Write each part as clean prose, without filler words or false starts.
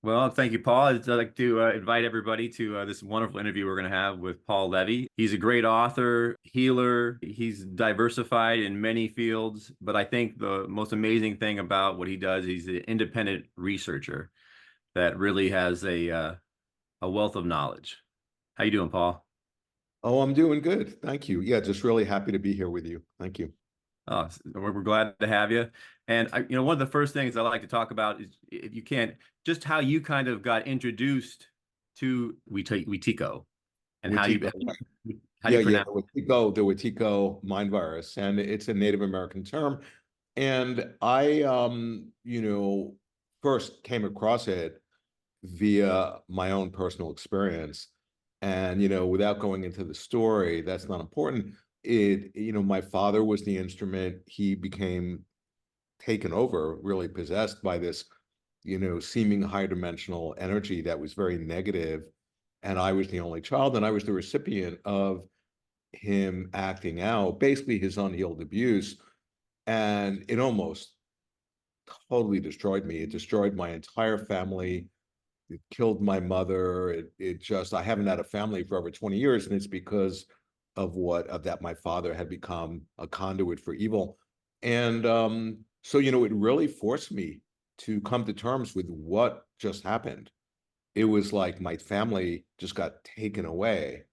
Well, thank you, Paul. I'd like to invite everybody to this wonderful interview we're going to have with Paul Levy. He's a great author, healer. He's diversified in many fields, but I think the most amazing thing about what he does, he's an independent researcher that really has a wealth of knowledge. How you doing, Paul? Oh, I'm doing good. Thank you. Yeah, just really happy to be here with you. Thank you. We're glad to have you. And one of the first things I like to talk about is, if you can, just how you kind of got introduced to Wetiko and Wetiko. how do you Yeah, pronounce the Wetiko mind virus, and it's a Native American term. And I, first came across it via my own personal experience. And, without going into the story, that's not important. My father was the instrument. He became taken over, really possessed by this, seeming higher dimensional energy that was very negative. And I was the only child, and I was the recipient of him acting out basically his unhealed abuse. And it almost totally destroyed me. It destroyed my entire family. It killed my mother. I haven't had a family for over 20 years, and it's because of that my father had become a conduit for evil. And so, it really forced me to come to terms with what just happened. It was like my family just got taken away.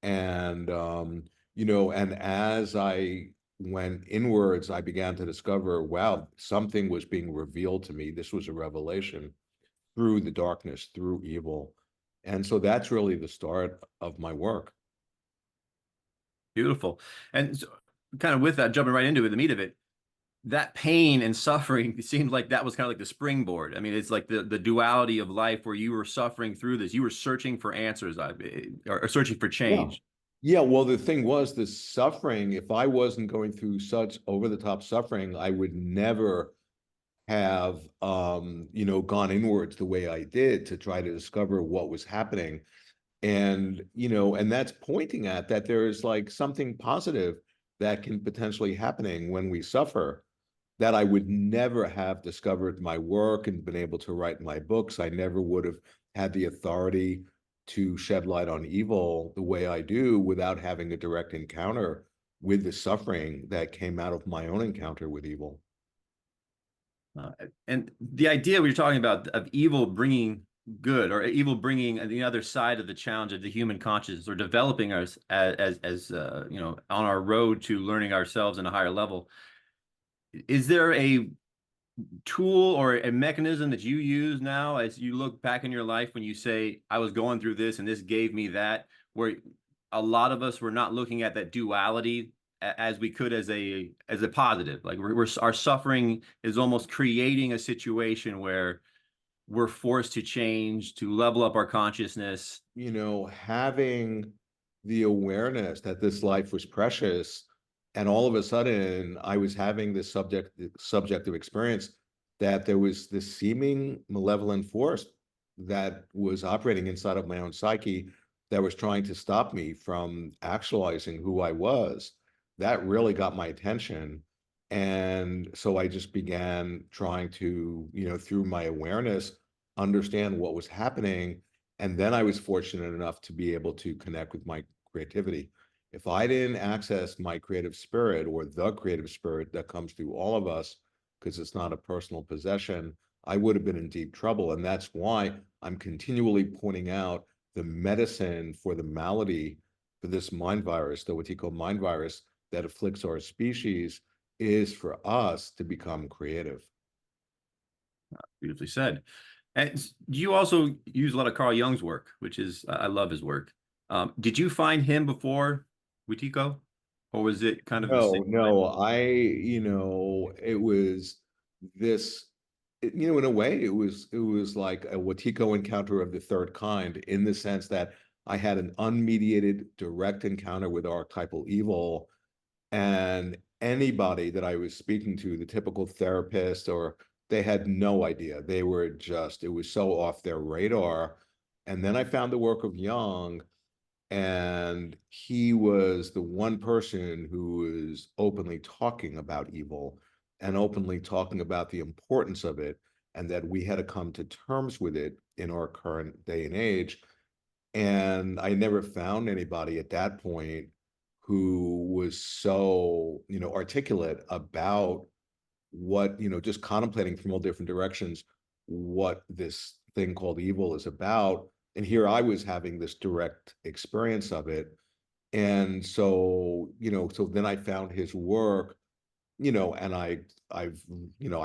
And and as I went inwards, I began to discover, wow, something was being revealed to me. This was a revelation through the darkness, through evil. And so that's really the start of my work. beautiful. And so, kind of with that, jumping right into it, the meat of it, that pain and suffering, it seemed like that was kind of like the springboard. I mean, it's like the duality of life where you were suffering through this. You were searching for answers, or searching for Yeah. change. Yeah, well, the thing was the suffering, if I wasn't going through such over the top suffering, I would never have gone inwards the way I did to try to discover what was happening. And and that's pointing at that there is like something positive that can potentially happening when we suffer that I would never have discovered my work and been able to write my books. I never would have had the authority to shed light on evil the way I do without having a direct encounter with the suffering that came out of my own encounter with evil. Uh, and the idea we were talking about of evil bringing good, or evil bringing the other side of the challenge of the human consciousness, or developing us as on our road to learning ourselves in a higher level. Is there a tool or a mechanism that you use now as you look back in your life when you say, I was going through this and this gave me that, where a lot of us were not looking at that duality as we could as a positive? Like our suffering is almost creating a situation where we're forced to change, to level up our consciousness. Having the awareness that this life was precious, and all of a sudden I was having this subjective experience that there was this seeming malevolent force that was operating inside of my own psyche that was trying to stop me from actualizing who I was. That really got my attention. And so I just began trying to, through my awareness, understand what was happening. And then I was fortunate enough to be able to connect with my creativity. If I didn't access my creative spirit, or the creative spirit that comes through all of us, because it's not a personal possession, I would have been in deep trouble. And that's why I'm continually pointing out the medicine for the malady, for this mind virus, the Wetiko mind virus that afflicts our species, is for us to become creative. Beautifully said. And you also use a lot of Carl Jung's work, which is, I love his work. Did you find him before Wetiko, or was it kind of the same? No, it was this, in a way, it was like a Wetiko encounter of the third kind, in the sense that I had an unmediated, direct encounter with archetypal evil. And anybody that I was speaking to, the typical therapist, or they had no idea. They were just, it was so off their radar. And then I found the work of Jung, and he was the one person who was openly talking about evil and openly talking about the importance of it. and that we had to come to terms with it in our current day and age. And I never found anybody at that point who was so, articulate about what, just contemplating from all different directions, what this thing called evil is about. And here I was having this direct experience of it. And so, so then I found his work, and I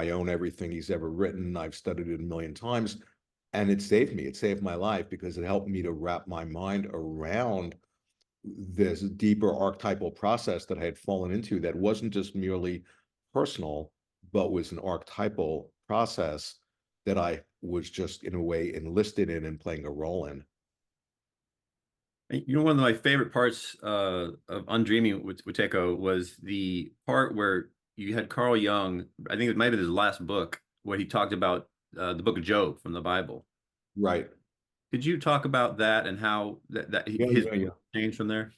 own everything he's ever written. I've studied it a million times, and it saved me. It saved my life because it helped me to wrap my mind around this deeper archetypal process that I had fallen into that wasn't just merely personal, but was an archetypal process that I was just in a way enlisted in and playing a role in. One of my favorite parts of Undreaming with Wetiko was the part where you had Carl Jung. I think it might have been his last book, where he talked about the book of Job from the Bible. Right. Could you talk about that and how his changed from there?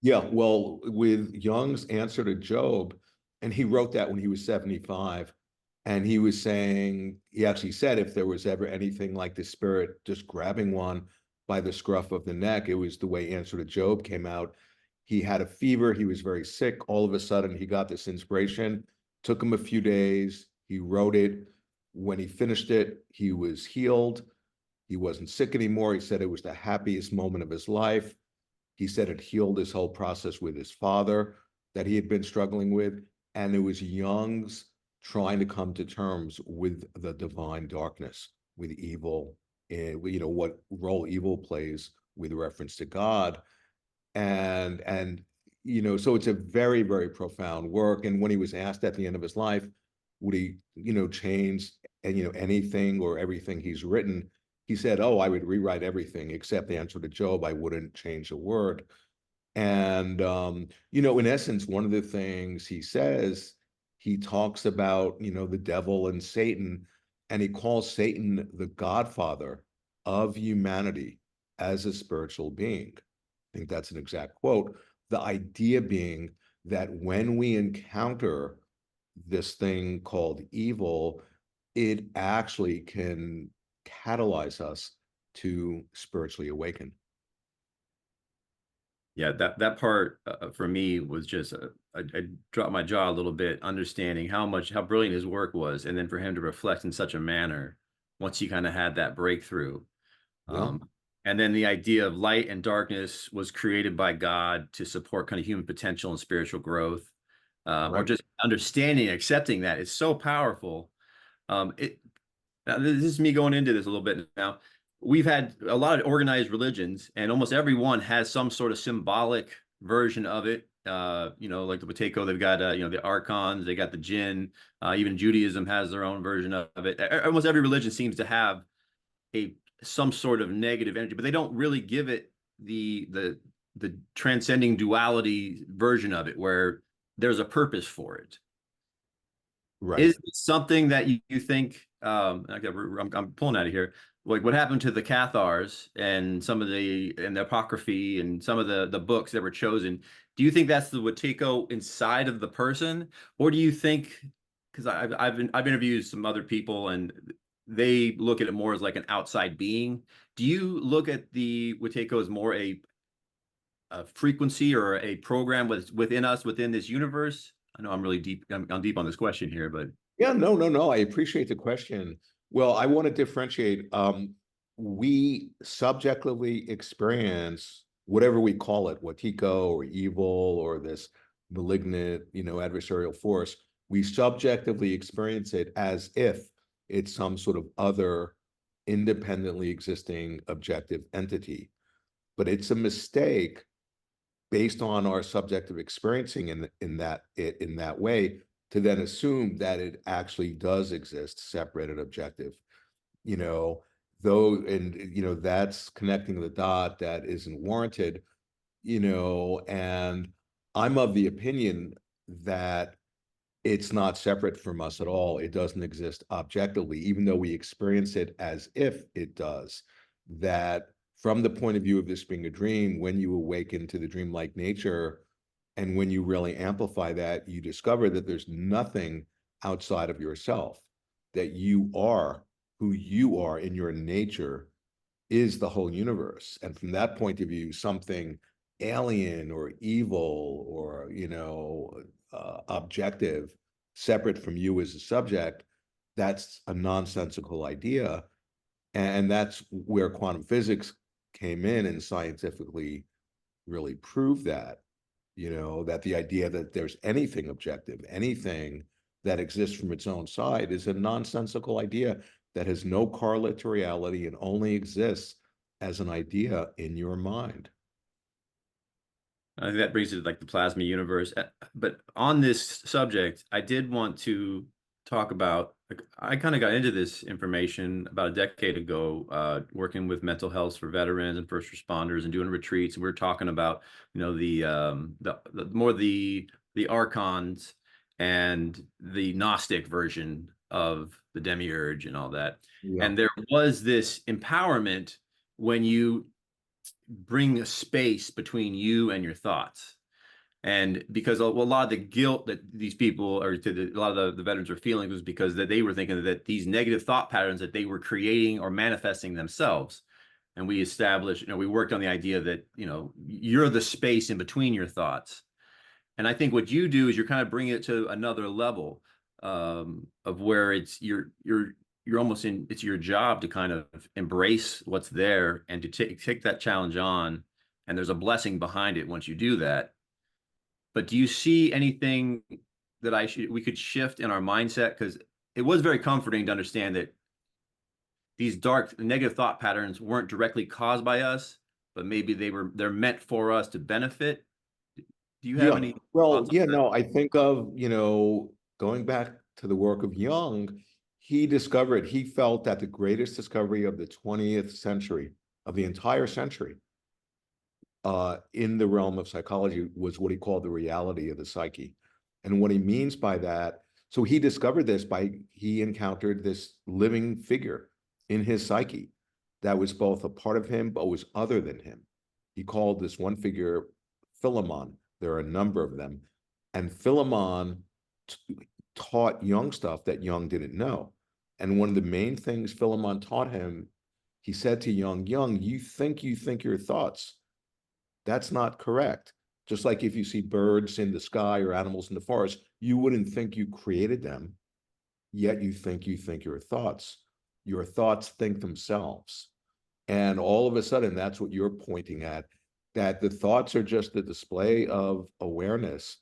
Yeah, well, with Jung's answer to Job, and he wrote that when he was 75, and he was saying, he actually said, if there was ever anything like the spirit just grabbing one by the scruff of the neck, it was the way Answer to Job came out. He had a fever, he was very sick. All of a sudden, he got this inspiration. Took him a few days. He wrote it. When he finished it, he was healed. He wasn't sick anymore. He said it was the happiest moment of his life. He said it healed his whole process with his father that he had been struggling with. And it was Jung's trying to come to terms with the divine darkness, with evil, and what role evil plays with reference to God. And so it's a very, very profound work. And when he was asked at the end of his life, would he, change anything or everything he's written, he said, oh, I would rewrite everything except the Answer to Job. I wouldn't change a word. And in essence, one of the things he says, he talks about, the devil and Satan, and he calls Satan the godfather of humanity as a spiritual being. I think that's an exact quote. The idea being that when we encounter this thing called evil, it actually can catalyze us to spiritually awaken. Yeah, that part for me was just I dropped my jaw a little bit, understanding how brilliant his work was, and then for him to reflect in such a manner once he kind of had that breakthrough. Yeah. And then the idea of light and darkness was created by God to support kind of human potential and spiritual growth, or Right. just understanding and accepting that is so powerful. Now, this is me going into this a little bit now. We've had a lot of organized religions, and almost everyone has some sort of symbolic version of it. Like the Wetiko, they've got the Archons, they got the Jinn. Even Judaism has their own version of it. Almost every religion seems to have some sort of negative energy, but they don't really give it the transcending duality version of it, where there's a purpose for it. Right. Is it something that you think I'm pulling out of here, like what happened to the Cathars and some of the Apocryphy and some of the books that were chosen? Do you think that's the Wetiko inside of the person, or do you think, because I've interviewed some other people and they look at it more as like an outside being? Do you look at the Wetiko as more a frequency or a program within us, within this universe? I know I'm really deep. I'm deep on this question here, but Yeah, no. I appreciate the question. Well, I want to differentiate. We subjectively experience whatever we call it, Wetiko or evil or this malignant, adversarial force. We subjectively experience it as if it's some sort of other independently existing objective entity. But it's a mistake based on our subjective experiencing in that way to then assume that it actually does exist separate and objective, that's connecting the dot that isn't warranted, and I'm of the opinion that it's not separate from us at all. It doesn't exist objectively, even though we experience it as if it does. That from the point of view of this being a dream, when you awaken to the dreamlike nature, and when you really amplify that, you discover that there's nothing outside of yourself, that you are who you are in your nature is the whole universe. And from that point of view, something alien or evil or, objective, separate from you as a subject, that's a nonsensical idea. And that's where quantum physics came in and scientifically really proved that, that the idea that there's anything objective, anything that exists from its own side is a nonsensical idea that has no correlate to reality and only exists as an idea in your mind. I think that brings it to like the plasma universe. But on this subject, I did want to talk about, like, I kind of got into this information about a decade ago, working with mental health for veterans and first responders and doing retreats. And we were talking about, the more the Archons and the Gnostic version of the demiurge and all that. Yeah. And there was this empowerment when you bring a space between you and your thoughts. And because a lot of the guilt that these people, or a lot of the veterans were feeling, was because that they were thinking that these negative thought patterns that they were creating or manifesting themselves. And we established, we worked on the idea that, you're the space in between your thoughts. And I think what you do is you're kind of bringing it to another level, of where you're almost in, it's your job to kind of embrace what's there and to take that challenge on. And there's a blessing behind it once you do that. But do you see anything that we could shift in our mindset? Because it was very comforting to understand that these dark negative thought patterns weren't directly caused by us, but maybe they're meant for us to benefit. Do you have Yeah. any Well, thoughts on yeah, that? no, I think of, going back to the work of Jung, he felt that the greatest discovery of the 20th century, of the entire century, in the realm of psychology was what he called the reality of the psyche. And what he means by that, so he discovered this he encountered this living figure in his psyche that was both a part of him, but was other than him. He called this one figure Philemon. There are a number of them. And Philemon taught Jung stuff that Jung didn't know. And one of the main things Philemon taught him, he said to Jung, you think your thoughts. That's not correct. Just like if you see birds in the sky or animals in the forest, you wouldn't think you created them, yet you think your thoughts. Your thoughts think themselves. And all of a sudden, that's what you're pointing at, that the thoughts are just the display of awareness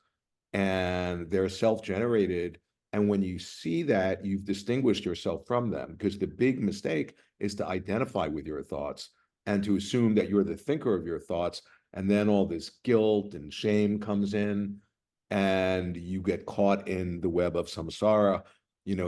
and they're self-generated. And when you see that, you've distinguished yourself from them, because the big mistake is to identify with your thoughts and to assume that you're the thinker of your thoughts. And then all this guilt and shame comes in, and you get caught in the web of samsara,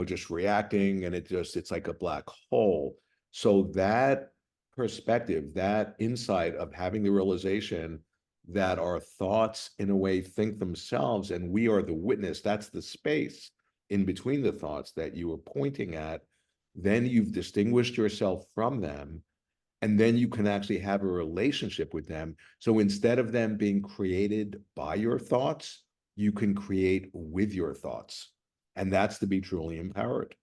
just reacting, and it's like a black hole. So that perspective, that insight of having the realization that our thoughts in a way think themselves and we are the witness, that's the space in between the thoughts that you were pointing at, then you've distinguished yourself from them, and then you can actually have a relationship with them. So instead of them being created by your thoughts, you can create with your thoughts. And that's to be truly empowered.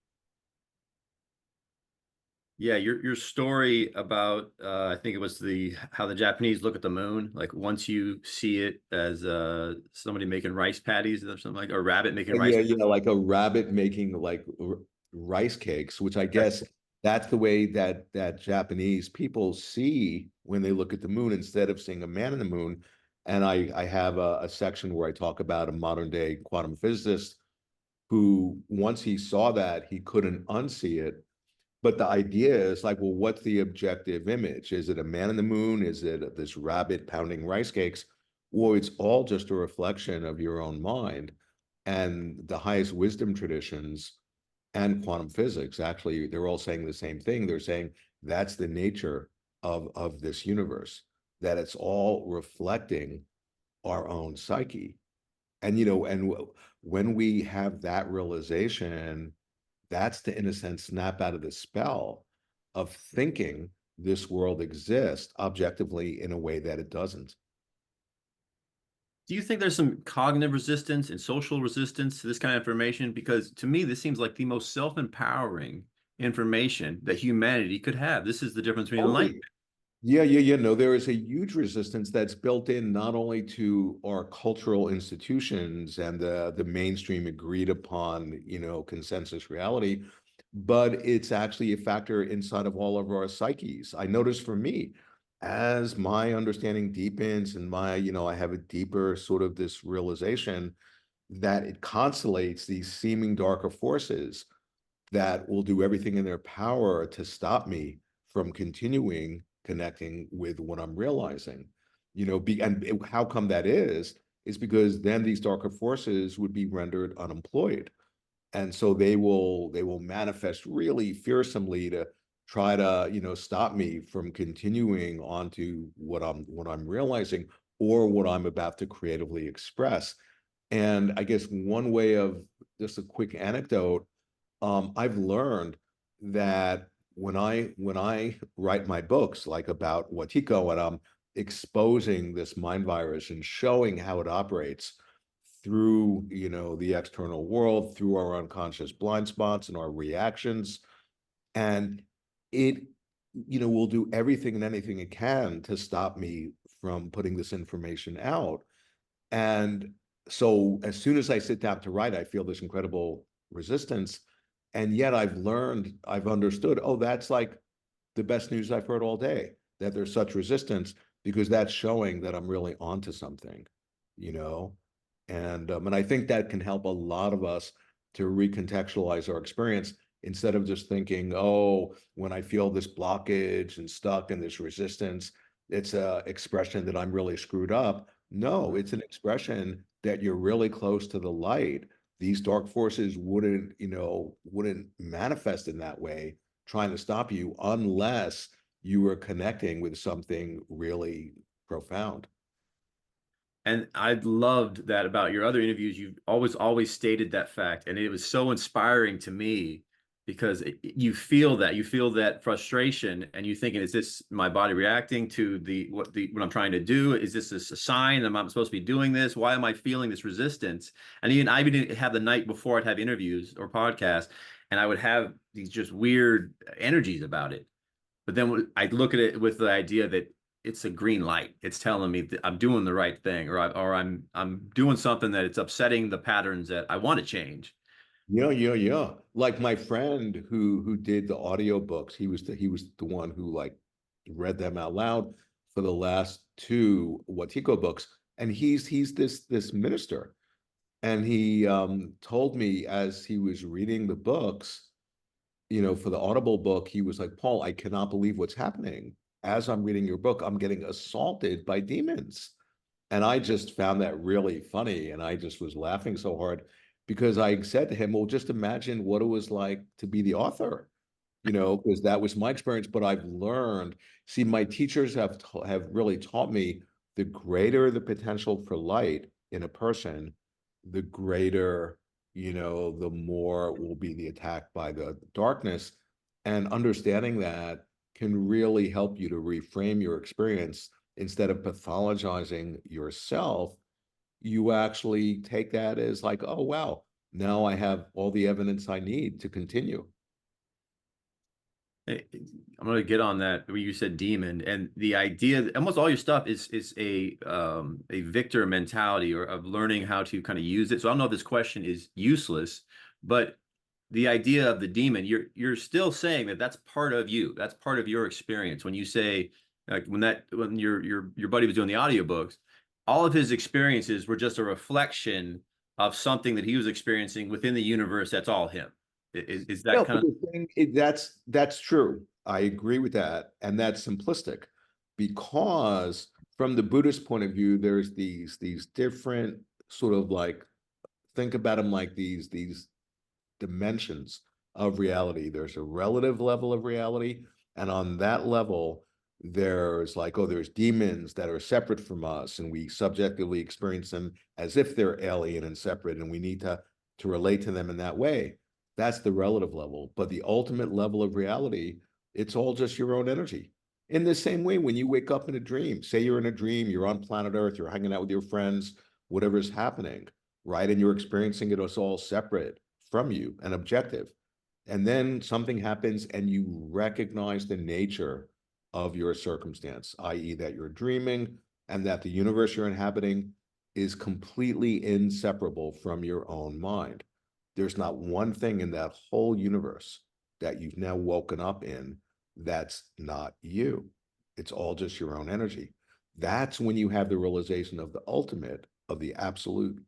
Yeah, your story about, I think it was how the Japanese look at the moon. Like once you see it as somebody making rice patties or something, like a rabbit making rice. Yeah, like a rabbit making like rice cakes, which I guess that's the way that Japanese people see when they look at the moon, instead of seeing a man in the moon. And I have a section where I talk about a modern day quantum physicist who, once he saw that, he couldn't unsee it. But the idea is like, well, what's the objective image? Is it a man in the moon? Is it this rabbit pounding rice cakes? Well, it's all just a reflection of your own mind. And the highest wisdom traditions and quantum physics, actually, they're all saying the same thing. They're saying that's the nature of this universe, that it's all reflecting our own psyche. And, when we have that realization, that's to, in a sense, snap out of the spell of thinking this world exists objectively in a way that it doesn't. Do you think there's some cognitive resistance and social resistance to this kind of information? Because to me, this seems like the most self-empowering information that humanity could have. This is the difference between enlightenment. Yeah. No, there is a huge resistance that's built in not only to our cultural institutions and the mainstream agreed upon, consensus reality, but it's actually a factor inside of all of our psyches. I notice for me, as my understanding deepens and I have a deeper sort of this realization that it constellates these seeming darker forces that will do everything in their power to stop me from continuing connecting with what I'm realizing. And how come that is because then these darker forces would be rendered unemployed. And so they will manifest really fearsomely to try to, stop me from continuing on to what I'm realizing or what I'm about to creatively express. And I guess one way of just a quick anecdote, I've learned that when I write my books, like about Wetiko, and I'm exposing this mind virus and showing how it operates through, the external world, through our unconscious blind spots and our reactions, and it, will do everything and anything it can to stop me from putting this information out. And so as soon as I sit down to write, I feel this incredible resistance. And yet I've understood, oh, that's like the best news I've heard all day, that there's such resistance, because that's showing that I'm really onto something, you know? And I think that can help a lot of us to recontextualize our experience instead of just thinking, oh, when I feel this blockage and stuck and this resistance, it's a expression that I'm really screwed up. No, it's an expression that you're really close to the light. These dark forces wouldn't manifest in that way, trying to stop you unless you were connecting with something really profound. And I loved that about your other interviews. You've always stated that fact. And it was so inspiring to me because you feel that frustration and you thinking, is this my body reacting to what I'm trying to do? Is this a sign that I'm supposed to be doing this? Why am I feeling this resistance? And I even have the night before I'd have interviews or podcasts, and I would have these just weird energies about it. But then I look at it with the idea that it's a green light. It's telling me that I'm doing the right thing, or I'm doing something that it's upsetting the patterns that I want to change. Yeah. Like my friend who did the audiobooks, he was the one who like read them out loud for the last two Watiko books. And he's this minister. And he told me as he was reading the books, for the Audible book, he was like, Paul, I cannot believe what's happening. As I'm reading your book, I'm getting assaulted by demons. And I just found that really funny. And I just was laughing so hard because I said to him, well, just imagine what it was like to be the author, because that was my experience. But I've learned, see, my teachers have really taught me the greater the potential for light in a person, the greater, the more will be the attack by the darkness. And understanding that can really help you to reframe your experience. Instead of pathologizing yourself, you actually take that as like, oh, wow, now I have all the evidence I need to continue. I'm going to get on that where you said demon, and the idea that almost all your stuff is a victor mentality, or of learning how to kind of use it. So I don't know if this question is useless, but the idea of the demon, you're still saying that that's part of you. That's part of your experience. When you say, like, when your buddy was doing the audiobooks, all of his experiences were just a reflection of something that he was experiencing within the universe. That's all him. Is that No, kind but of? the thing that's true. I agree with that, and that's simplistic, because from the Buddhist point of view, there's these different sort of like, think about them like these dimensions of reality. There's a relative level of reality, and on that level, there's like, oh, there's demons that are separate from us, and we subjectively experience them as if they're alien and separate, and we need to relate to them in that way. That's the relative level. But the ultimate level of reality, it's all just your own energy. In the same way, when you wake up in a dream, say you're in a dream, you're on planet Earth, you're hanging out with your friends, whatever's happening, right? And you're experiencing it as all separate from you and objective. And then something happens and you recognize the nature of your circumstance, i.e., that you're dreaming and that the universe you're inhabiting is completely inseparable from your own mind. There's not one thing in that whole universe that you've now woken up in that's not you. It's all just your own energy. That's when you have the realization of the ultimate, of the absolute,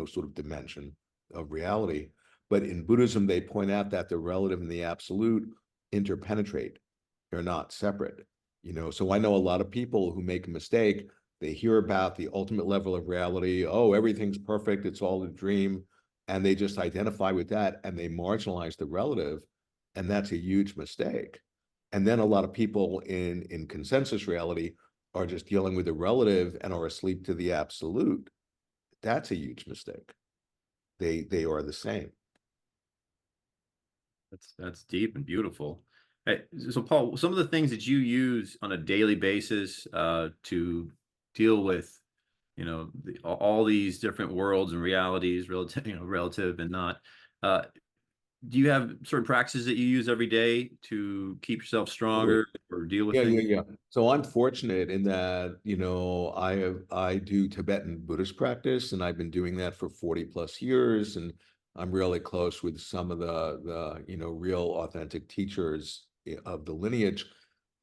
sort of dimension of reality. But in Buddhism, they point out that the relative and the absolute interpenetrate. They're not separate. So I know a lot of people who make a mistake. They hear about the ultimate level of reality. Oh, everything's perfect. It's all a dream. And they just identify with that and they marginalize the relative. And that's a huge mistake. And then a lot of people in consensus reality are just dealing with the relative and are asleep to the absolute. That's a huge mistake. They are the same. That's deep and beautiful. Hey, so Paul, some of the things that you use on a daily basis to deal with, all these different worlds and realities, relative, relative and not. Do you have certain practices that you use every day to keep yourself stronger or deal with Yeah, things? yeah, yeah. So I'm fortunate in that, I do Tibetan Buddhist practice, and I've been doing that for 40 plus years, and I'm really close with some of the real authentic teachers of the lineage.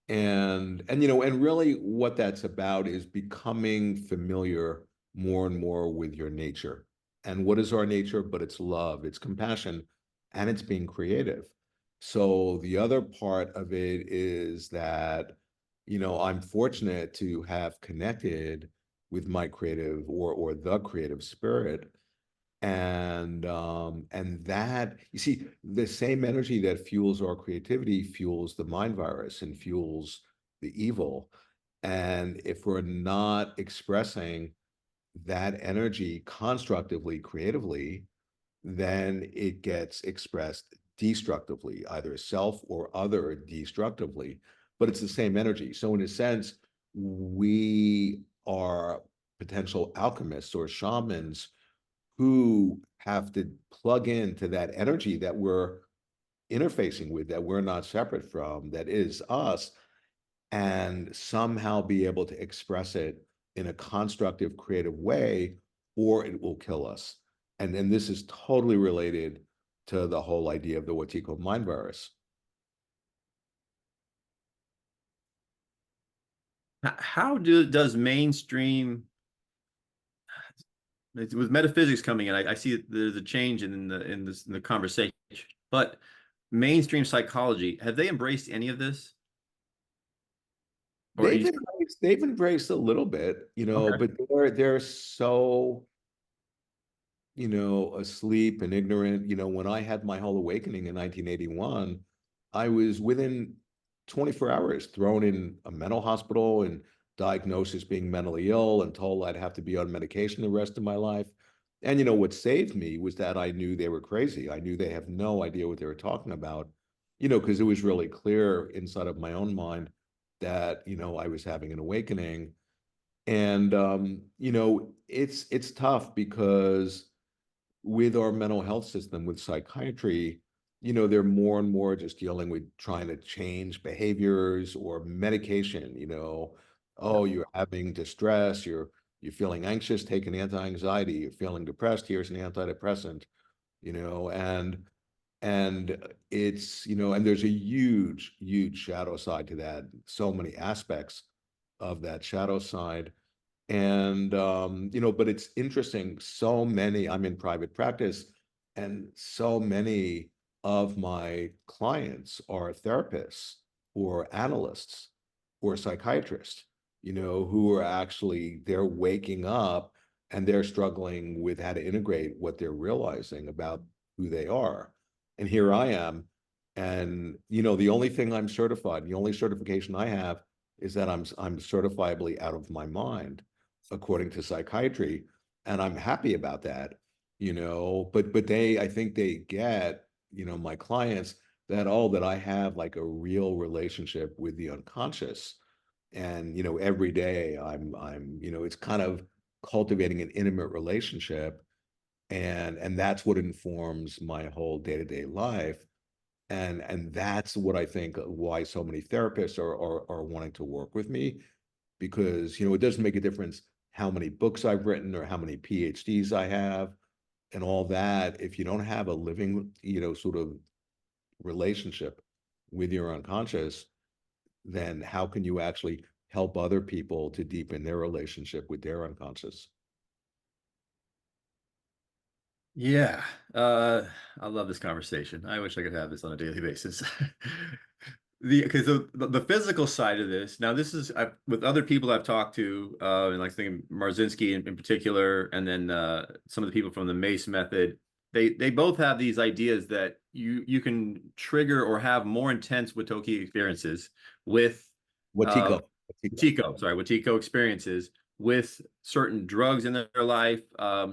And really what that's about is becoming familiar more and more with your nature. And what is our nature? But it's love, it's compassion, and it's being creative. So the other part of it is that, I'm fortunate to have connected with my creative or the creative spirit. And that, you see, the same energy that fuels our creativity fuels the mind virus and fuels the evil. And if we're not expressing that energy constructively, creatively, then it gets expressed destructively, either self or other destructively, but it's the same energy. So in a sense, we are potential alchemists or shamans who have to plug into that energy that we're interfacing with, that we're not separate from, that is us, and somehow be able to express it in a constructive, creative way, or it will kill us. And then this is totally related to the whole idea of the Wetiko mind virus. How does mainstream with metaphysics coming in? I see that there's a change in the conversation, but mainstream psychology, have they embraced any of this? Or are They've you embraced, they've embraced a little bit, okay? but they're so asleep and ignorant. When I had my whole awakening in 1981, I was within 24 hours thrown in a mental hospital and diagnosed as being mentally ill and told I'd have to be on medication the rest of my life. And what saved me was that I knew they were crazy. I knew they have no idea what they were talking about, because it was really clear inside of my own mind that, I was having an awakening. And it's tough because with our mental health system, with psychiatry, they're more and more just dealing with trying to change behaviors or medication. Oh, you're having distress, you're feeling anxious, take an anti-anxiety, you're feeling depressed, here's an antidepressant, you know, and and and there's a huge, huge shadow side to that. So many aspects of that shadow side. And but it's interesting, so many, I'm in private practice, and so many of my clients are therapists or analysts or psychiatrists, who are actually, they're waking up and they're struggling with how to integrate what they're realizing about who they are. And here I am. And the only thing I'm certified, the only certification I have is that I'm certifiably out of my mind according to psychiatry, and I'm happy about that. But I think they get, my clients, that that I have like a real relationship with the unconscious. And every day I'm it's kind of cultivating an intimate relationship, and that's what informs my whole day-to-day life. And that's what I think why so many therapists are wanting to work with me, because it doesn't make a difference how many books I've written or how many PhDs I have and all that. If you don't have a living, sort of relationship with your unconscious, then how can you actually help other people to deepen their relationship with their unconscious? Yeah, I love this conversation. I wish I could have this on a daily basis. Because the physical side of this, now this is with other people I've talked to, and like thinking Marzinski in particular, and then some of the people from the Mace method, they both have these ideas that you can trigger or have more intense Watoki experiences with uh, Wetiko. Wetiko. Wetiko experiences with certain drugs in their life,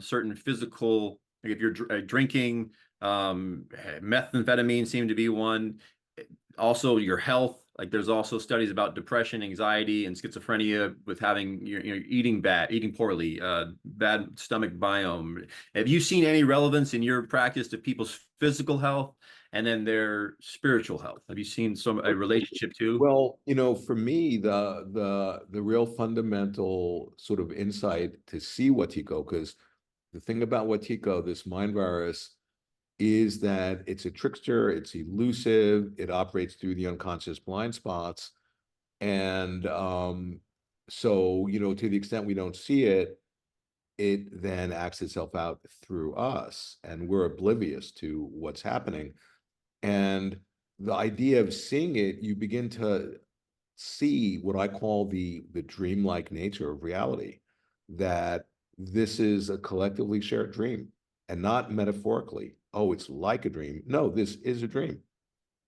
certain physical, like if you're drinking, methamphetamine seemed to be one. Also, your health, like there's also studies about depression, anxiety, and schizophrenia with having eating bad, eating poorly, bad stomach biome. Have you seen any relevance in your practice to people's physical health and then their spiritual health? Have you seen a relationship too? Well, for me, the real fundamental sort of insight to see Wetiko, because the thing about Wetiko, this mind virus, is that it's a trickster, it's elusive, it operates through the unconscious blind spots. And so, to the extent we don't see it, it then acts itself out through us, and we're oblivious to what's happening. And the idea of seeing it, you begin to see what I call the dreamlike nature of reality, that this is a collectively shared dream, and not metaphorically, oh, it's like a dream. No, this is a dream.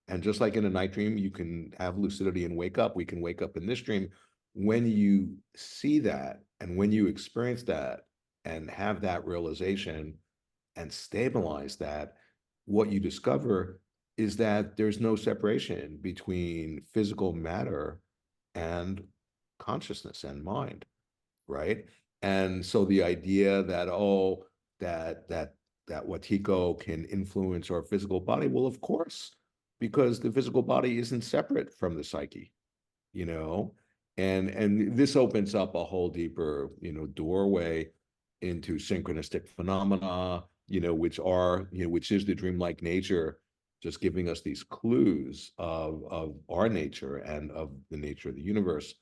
And just like in a night dream, you can have lucidity and wake up. We can wake up in this dream. When you see that and when you experience that and have that realization and stabilize that, what you discover is that there's no separation between physical matter and consciousness and mind, right? And so the idea that, oh, that Wetiko can influence our physical body, well, of course, because the physical body isn't separate from the psyche, you know, and this opens up a whole deeper, doorway into synchronistic phenomena, which is the dreamlike nature, just giving us these clues of our nature and of the nature of the universe.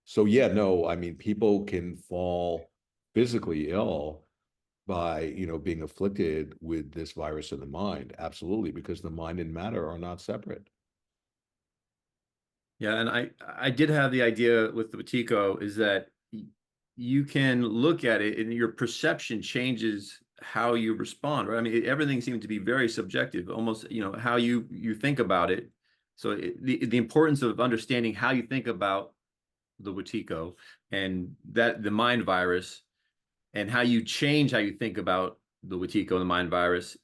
So yeah, no, I mean, people can fall physically ill by, being afflicted with this virus of the mind. Absolutely, because the mind and matter are not separate. Yeah, and I did have the idea with the Wetiko is that you can look at it and your perception changes how you respond, right? I mean, everything seems to be very subjective, almost, how you think about it. So the importance of understanding how you think about the Wetiko and that the mind virus and how you change how you think about the Wetiko and the mind virus,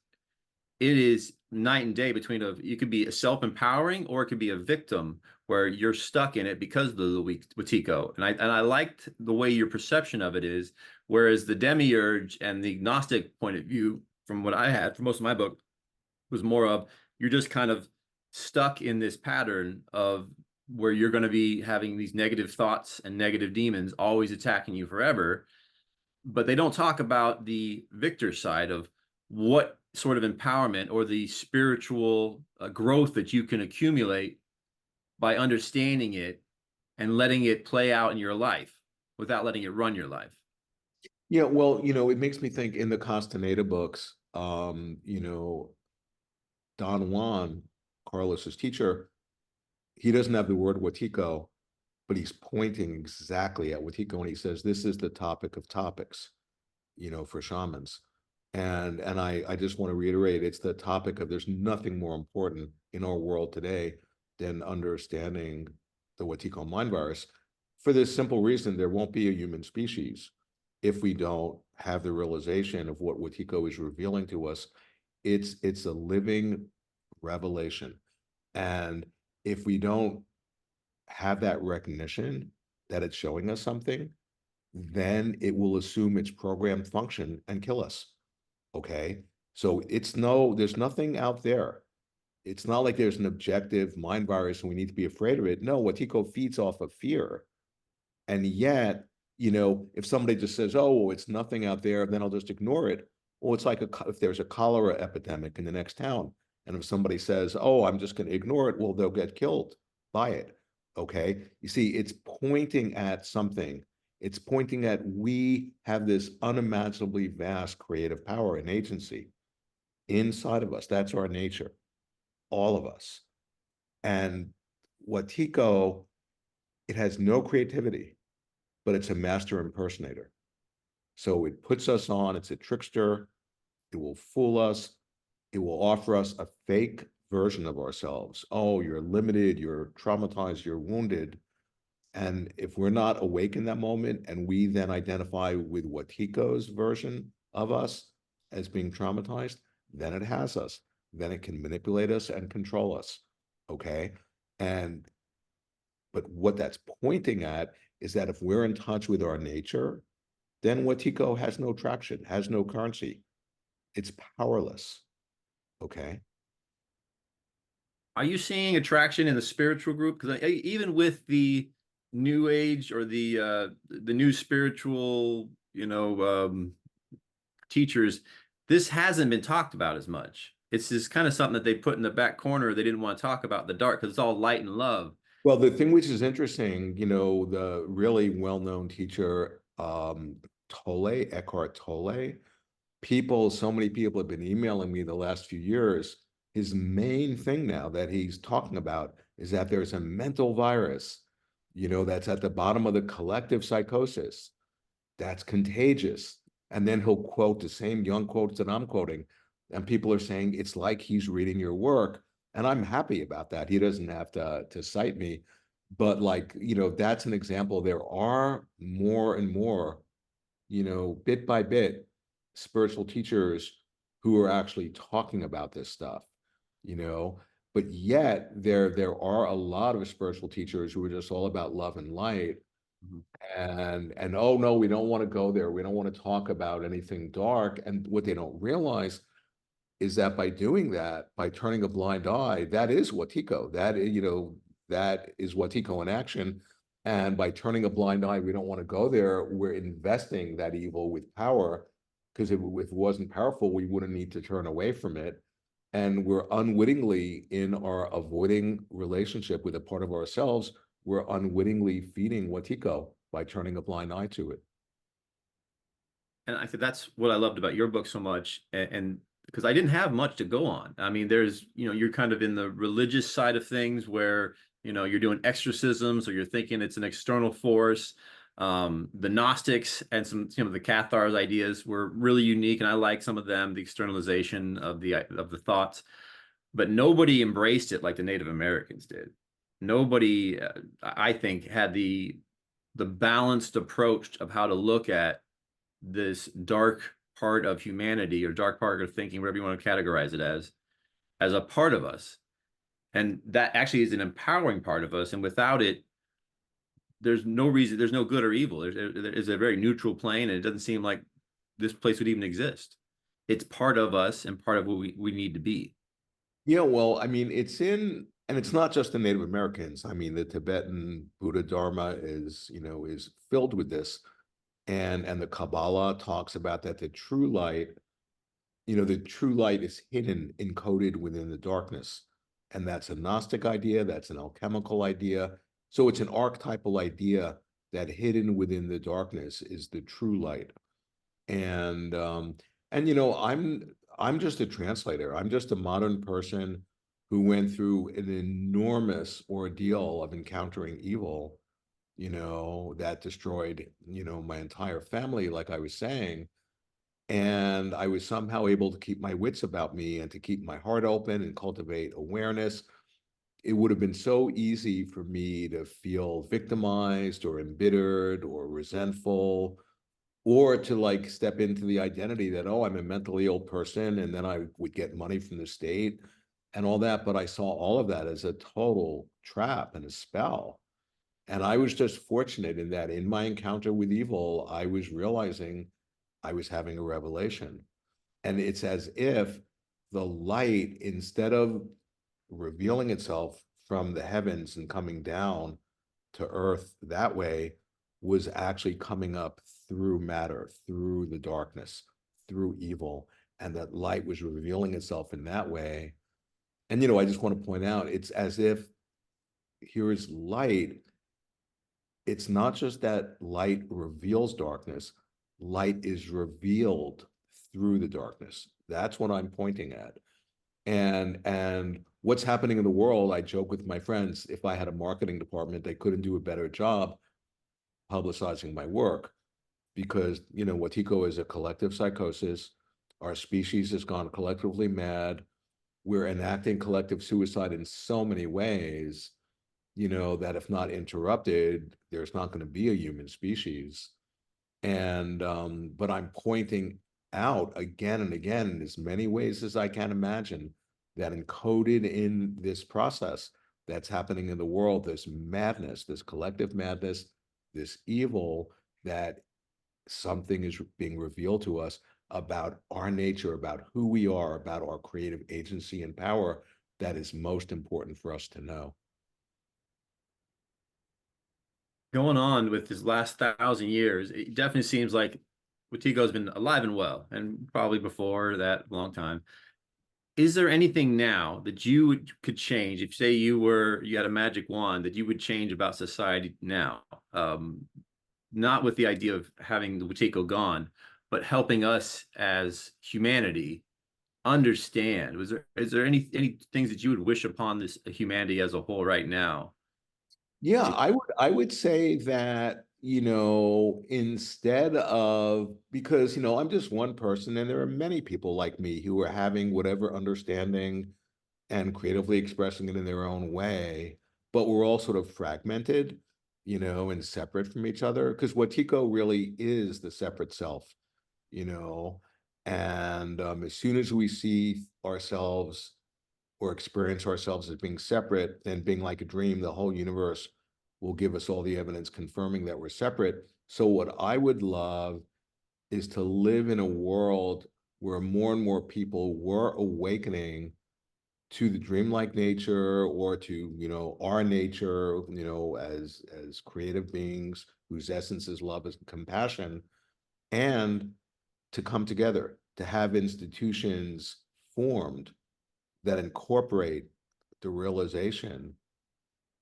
it is night and day between you could be a self-empowering or it could be a victim where you're stuck in it because of the Wetiko. And I liked the way your perception of it is, whereas the demiurge and the Gnostic point of view, from what I had for most of my book, was more of you're just kind of stuck in this pattern of where you're going to be having these negative thoughts and negative demons always attacking you forever. But they don't talk about the victor side of what sort of empowerment or the spiritual growth that you can accumulate by understanding it and letting it play out in your life without letting it run your life. Yeah, well, it makes me think in the Castaneda books, Don Juan, Carlos's teacher, he doesn't have the word Wetiko, but he's pointing exactly at Wetiko, and he says, this is the topic of topics, for shamans. And I just want to reiterate, it's the topic of there's nothing more important in our world today than understanding the Wetiko mind virus, for this simple reason: there won't be a human species if we don't have the realization of what Wetiko is revealing to us. It's a living revelation. And if we don't have that recognition that it's showing us something, then it will assume its programmed function and kill us. Okay. So there's nothing out there. It's not like there's an objective mind virus and we need to be afraid of it. No, Wetiko feeds off of fear. And yet, if somebody just says, oh, well, it's nothing out there, then I'll just ignore it. Well, it's like if there's a cholera epidemic in the next town, and if somebody says, oh, I'm just going to ignore it, well, they'll get killed by it. Okay. You see, it's pointing at something. It's pointing at we have this unimaginably vast creative power and agency inside of us. That's our nature, all of us. And Wetiko, it has no creativity, but it's a master impersonator. So it puts us on, it's a trickster, it will fool us, it will offer us a fake version of ourselves. Oh, you're limited, you're traumatized, you're wounded. And if we're not awake in that moment and we then identify with Wetiko's version of us as being traumatized, then it has us. Then it can manipulate us and control us. Okay. But what that's pointing at is that if we're in touch with our nature, then Wetiko has no traction, has no currency. It's powerless. Okay. Are you seeing attraction in the spiritual group? Because even with the new age or the new spiritual, teachers, this hasn't been talked about as much. It's just kind of something that they put in the back corner. They didn't want to talk about the dark because it's all light and love. Well, the thing which is interesting, the really well-known teacher, Eckhart Tolle, so many people have been emailing me the last few years. His main thing now that he's talking about is that there's a mental virus, that's at the bottom of the collective psychosis that's contagious. And then he'll quote the same Jung quotes that I'm quoting. And people are saying it's like he's reading your work. And I'm happy about that. He doesn't have to cite me. But that's an example. There are more and more, bit by bit, spiritual teachers who are actually talking about this stuff, but yet there are a lot of spiritual teachers who are just all about love and light. And oh no, we don't want to go there. We don't want to talk about anything dark. And what they don't realize is that by doing that, by turning a blind eye, that is Wetiko. That is Wetiko in action. And by turning a blind eye, we don't want to go there. We're investing that evil with power, because if it wasn't powerful, we wouldn't need to turn away from it. And we're unwittingly, in our avoiding relationship with a part of ourselves, we're unwittingly feeding Wetiko by turning a blind eye to it. And I think that's what I loved about your book so much. And because I didn't have much to go on. I mean, you're kind of in the religious side of things where, you're doing exorcisms or you're thinking it's an external force. The Gnostics and some, the Cathars ideas were really unique. And I like some of them, the externalization of the thoughts, but nobody embraced it like the Native Americans did. Nobody, I think, had the balanced approach of how to look at this dark part of humanity or dark part of thinking, whatever you want to categorize it as a part of us. And that actually is an empowering part of us. And without it, there's no reason, there's no good or evil. There's a very neutral plane, and it doesn't seem like this place would even exist. It's part of us and part of what we need to be. Yeah, well, I mean, and it's not just the Native Americans. I mean, the Tibetan Buddha Dharma is filled with this. And the Kabbalah talks about that the true light is hidden, encoded within the darkness. And that's a Gnostic idea, that's an alchemical idea. So it's an archetypal idea that hidden within the darkness is the true light. And I'm just a translator. I'm just a modern person who went through an enormous ordeal of encountering evil, that destroyed, my entire family, like I was saying. And I was somehow able to keep my wits about me and to keep my heart open and cultivate awareness. It would have been so easy for me to feel victimized or embittered or resentful, or to step into the identity that, oh, I'm a mentally ill person, and then I would get money from the state and all that. But I saw all of that as a total trap and a spell. And I was just fortunate in that in my encounter with evil, I was realizing I was having a revelation. And it's as if the light, instead of revealing itself from the heavens and coming down to earth that way was actually coming up through matter, through the darkness, through evil, and that light was revealing itself in that way. And, I just want to point out, it's as if here is light. It's not just that light reveals darkness, light is revealed through the darkness. That's what I'm pointing at. And what's happening in the world, I joke with my friends, if I had a marketing department, they couldn't do a better job publicizing my work, because Wetiko is a collective psychosis. Our species has gone collectively mad. We're enacting collective suicide in so many ways, that if not interrupted, there's not going to be a human species. And but I'm pointing out again and again in as many ways as I can imagine that encoded in this process that's happening in the world, this madness, this collective madness, this evil, that something is being revealed to us about our nature, about who we are, about our creative agency and power, that is most important for us to know. Going on with his last 1,000 years, it definitely seems like Wetiko's been alive and well, and probably before that, long time. Is there anything now that you could change if, say, you had a magic wand that you would change about society now? Not with the idea of having the Wetiko gone, but helping us as humanity understand. Is there any things that you would wish upon this humanity as a whole right now? Yeah, To, I would say that, instead of, because, I'm just one person and there are many people like me who are having whatever understanding and creatively expressing it in their own way, but we're all sort of fragmented, and separate from each other, because Wetiko really is the separate self, you know, and as soon as we see ourselves or experience ourselves as being separate, then being like a dream, the whole universe will give us all the evidence confirming that we're separate. So what I would love is to live in a world where more and more people were awakening to the dreamlike nature, or to, our nature, as creative beings whose essence is love and compassion, and to come together, to have institutions formed that incorporate the realization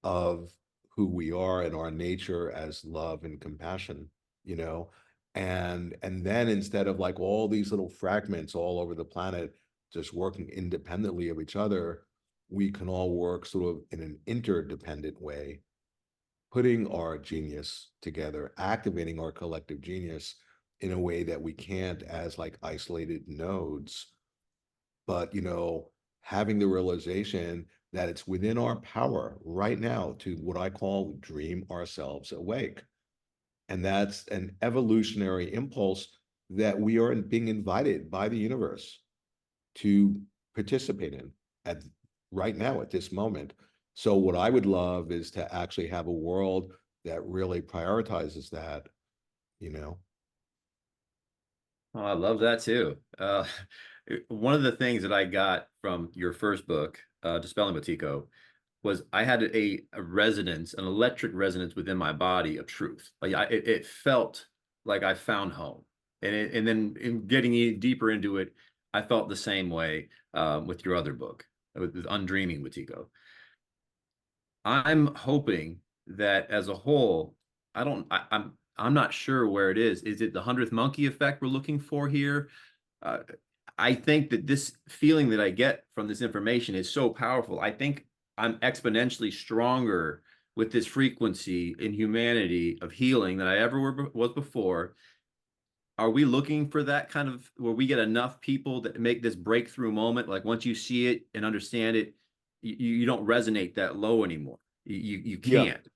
of who we are and our nature as love and compassion, you know, and then instead of like all these little fragments all over the planet just working independently of each other, we can all work sort of in an interdependent way, putting our genius together, activating our collective genius in a way that we can't as like isolated nodes, but having the realization that it's within our power right now to what I call dream ourselves awake. And that's an evolutionary impulse that we are being invited by the universe to participate in at right now at this moment. So what I would love is to actually have a world that really prioritizes that, you know. oh, I love that too. One of the things that I got from your first book, Dispelling Wetiko, was I had a resonance, an electric resonance within my body of truth. Like it felt like I found home, and then in getting deeper into it, I felt the same way with your other book, with Undreaming Wetiko. I'm hoping that as a whole, I'm not sure where it is. Is it the 100th monkey effect we're looking for here? Uh, I think that this feeling that I get from this information is so powerful. I think I'm exponentially stronger with this frequency in humanity of healing than I ever was before. Are we looking for that kind of where we get enough people that make this breakthrough moment? Like once you see it and understand it, you don't resonate that low anymore. You Yeah. can't.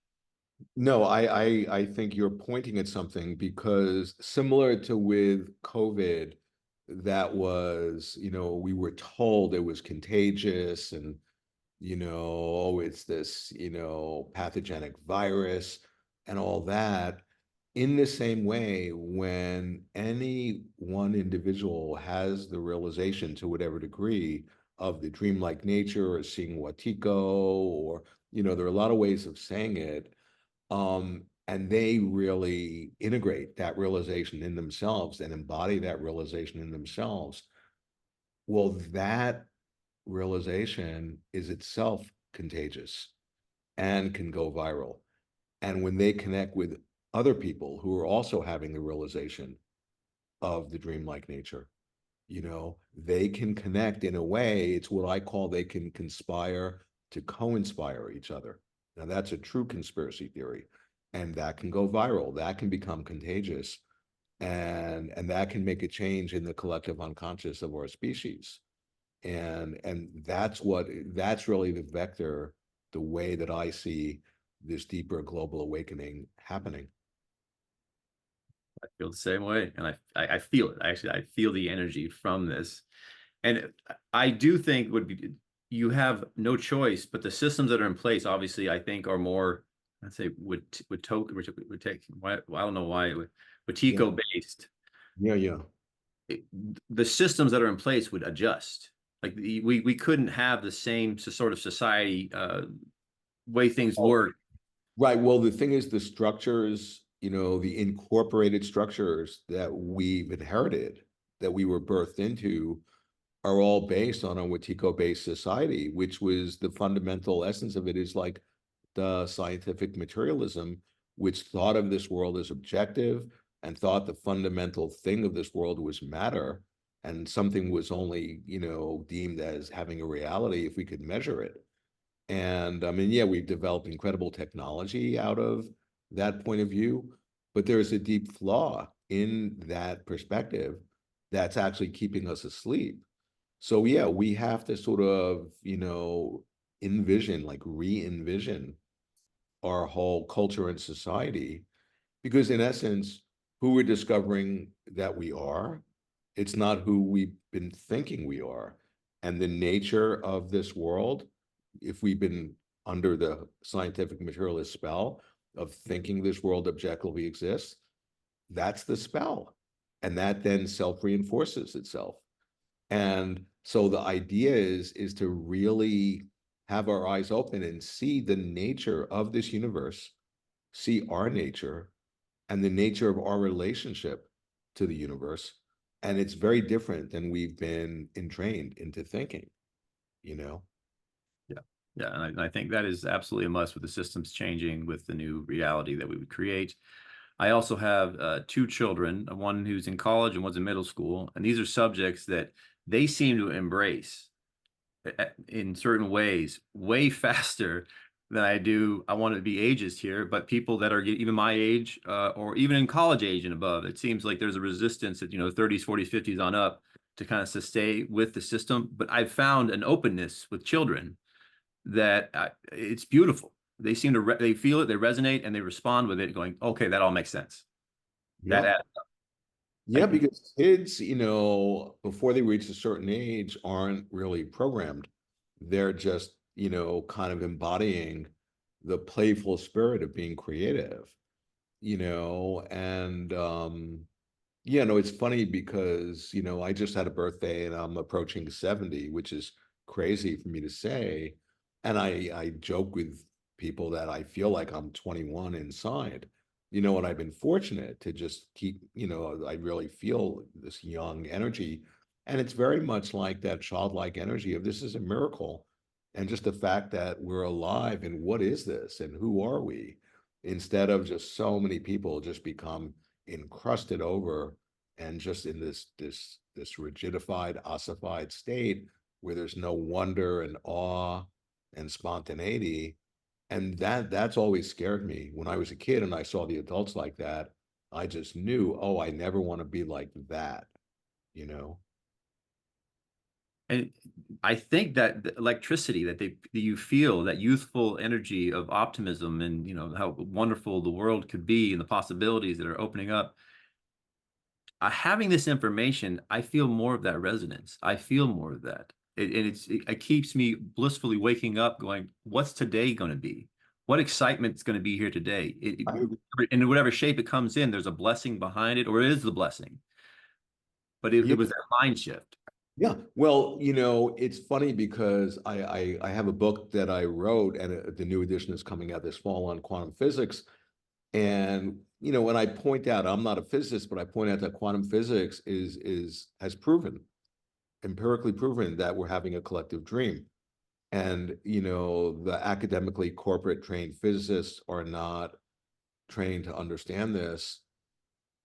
No, I think you're pointing at something, because similar to with COVID, that was, we were told it was contagious, and, oh, it's this, pathogenic virus and all that. In the same way, when any one individual has the realization to whatever degree of the dreamlike nature, or seeing Wetiko, or, there are a lot of ways of saying it. And they really integrate that realization in themselves and embody that realization in themselves. Well, that realization is itself contagious and can go viral. And when they connect with other people who are also having the realization of the dreamlike nature, they can connect in a way. It's what I call, they can conspire to co-inspire each other. Now, that's a true conspiracy theory, and that can go viral. That can become contagious, and that can make a change in the collective unconscious of our species. And that's really the vector, the way that I see this deeper global awakening happening. I feel the same way, and I feel it. Actually, I feel the energy from this, and I do think would be, you have no choice, but the systems that are in place, obviously, I think are more, I'd say, would take. Why, well, I don't know why, Yeah, Wetiko based. yeah, yeah. The systems that are in place would adjust. Like we couldn't have the same sort of society way things Oh, work. right. Well, the thing is, the structures, the incorporated structures that we've inherited, that we were birthed into, are all based on a Wetiko-based society, which was the fundamental essence of it, is like the scientific materialism, which thought of this world as objective and thought the fundamental thing of this world was matter, and something was only, deemed as having a reality if we could measure it. And I mean, yeah, we've developed incredible technology out of that point of view, but there's a deep flaw in that perspective that's actually keeping us asleep. So yeah, we have to sort of, envision, like re-envision our whole culture and society, because in essence, who we're discovering that we are, it's not who we've been thinking we are. And the nature of this world, if we've been under the scientific materialist spell of thinking this world objectively exists, that's the spell. And that then self-reinforces itself. And so the idea is to really have our eyes open and see the nature of this universe, see our nature and the nature of our relationship to the universe. And it's very different than we've been entrained into thinking, you know? Yeah, yeah, and I think that is absolutely a must with the systems changing, with the new reality that we would create. I also have two children, one who's in college and one's in middle school, and these are subjects that they seem to embrace in certain ways way faster than I do. I want to be ageist here, but people that are even my age or even in college age and above, it seems like there's a resistance at 30s, 40s, 50s on up to kind of stay with the system. But I've found an openness with children that it's beautiful. They seem to they feel it, they resonate, and they respond with it, going, "Okay, that all makes sense." That Yeah. Yeah, I, because kids, before they reach a certain age, aren't really programmed. They're just, kind of embodying the playful spirit of being creative, and yeah, no, it's funny because, I just had a birthday and I'm approaching 70, which is crazy for me to say. And I joke with people that I feel like I'm 21 inside, and I've been fortunate to just keep, I really feel this young energy. And it's very much like that childlike energy of, this is a miracle. And just the fact that we're alive, and what is this and who are we? Instead of just so many people just become encrusted over and just in this rigidified, ossified state where there's no wonder and awe and spontaneity. And that's always scared me. When I was a kid and I saw the adults like that, I just knew, oh, I never want to be like that, you know? and I think that the electricity that you feel, that youthful energy of optimism, and how wonderful the world could be and the possibilities that are opening up. Having this information, I feel more of that resonance. I feel more of that. It keeps me blissfully waking up going, what's today going to be? What excitement is going to be here today? I, In whatever shape it comes in, there's a blessing behind it, or it is the blessing. But yeah, it was that mind shift. Yeah, well, it's funny because I have a book that I wrote, and the new edition is coming out this fall on quantum physics. And when I point out, I'm not a physicist, but I point out that quantum physics has proven, empirically proven, that we're having a collective dream. And the academically corporate trained physicists are not trained to understand this.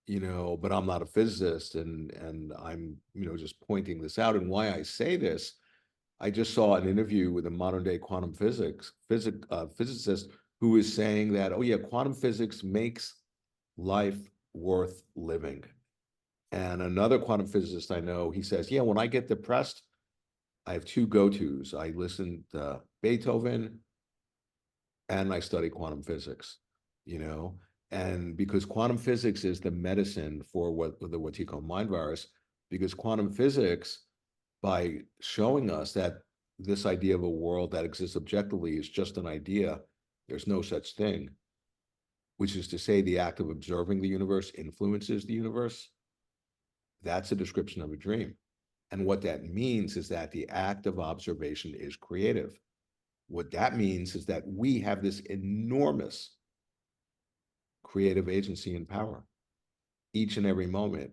But I'm not a physicist, and I'm just pointing this out. And why I say this, I just saw an interview with a modern day quantum physicist who is saying that, oh yeah, quantum physics makes life worth living. And another quantum physicist I know, he says, yeah, when I get depressed, I have two go-tos. I listen to Beethoven and I study quantum physics, you know, and because quantum physics is the medicine for the Wetiko mind virus, because quantum physics, by showing us that this idea of a world that exists objectively is just an idea, there's no such thing, which is to say the act of observing the universe influences the universe. That's a description of a dream. And what that means is that the act of observation is creative. What that means is that we have this enormous creative agency and power each and every moment.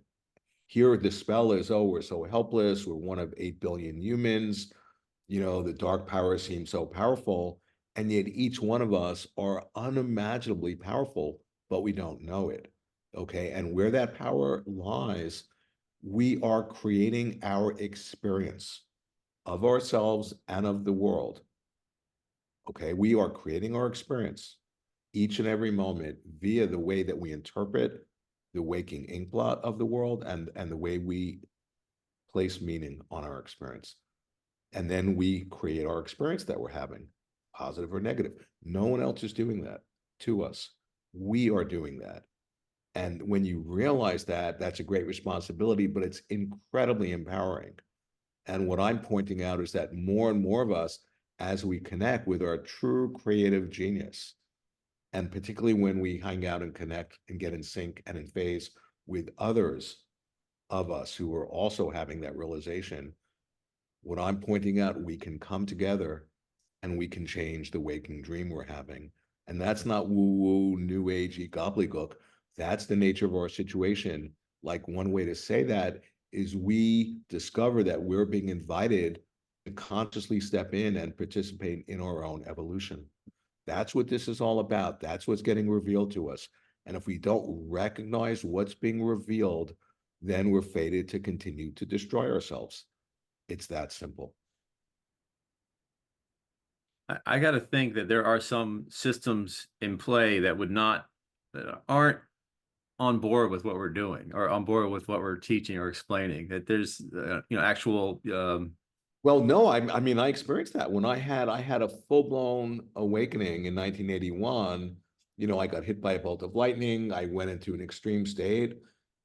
Here, the spell is, oh, we're so helpless. We're one of 8 billion humans. The dark power seems so powerful. And yet each one of us are unimaginably powerful, but we don't know it. Okay. And where that power lies, we are creating our experience of ourselves and of the world. Okay. We are creating our experience each and every moment via the way that we interpret the waking inkblot of the world, and the way we place meaning on our experience. And then we create our experience that we're having, positive or negative. No one else is doing that to us. We are doing that. And when you realize that, that's a great responsibility, but it's incredibly empowering. And what I'm pointing out is that more and more of us, as we connect with our true creative genius, and particularly when we hang out and connect and get in sync and in phase with others of us who are also having that realization, what I'm pointing out, we can come together and we can change the waking dream we're having. And that's not woo-woo, new agey gobbledygook. That's the nature of our situation. Like, one way to say that is we discover that we're being invited to consciously step in and participate in our own evolution. That's what this is all about. That's what's getting revealed to us. And if we don't recognize what's being revealed, then we're fated to continue to destroy ourselves. It's that simple. I got to think that there are some systems in play that aren't on board with what we're doing, or on board with what we're teaching or explaining. That there's actual Well, no, I mean, I experienced that when I had a full-blown awakening in 1981. I got hit by a bolt of lightning. I went into an extreme state.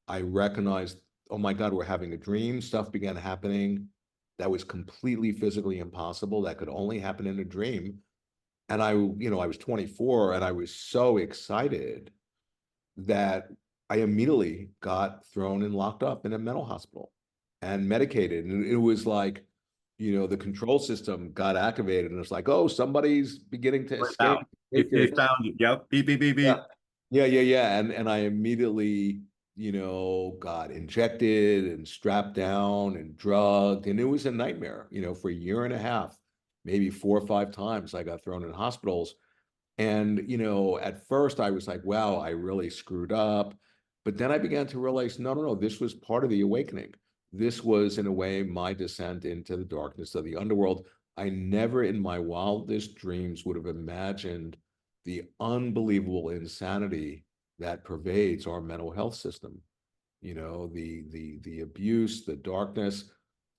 I recognized, oh my God, we're having a dream. Stuff began happening that was completely physically impossible, that could only happen in a dream. And I was 24, and I was so excited that I immediately got thrown and locked up in a mental hospital and medicated. And it was like, the control system got activated, and it's like, oh, somebody's beginning to escape. out. Take They this. found you. Yep. Beep beep beep Yeah. beep. Yeah. And I immediately, got injected and strapped down and drugged. And it was a nightmare, for a year and a half, maybe 4 or 5 times I got thrown in hospitals. And, at first I was like, wow, I really screwed up. But then I began to realize, no, this was part of the awakening. This was, in a way, my descent into the darkness of the underworld. I never in my wildest dreams would have imagined the unbelievable insanity that pervades our mental health system. The abuse, the darkness,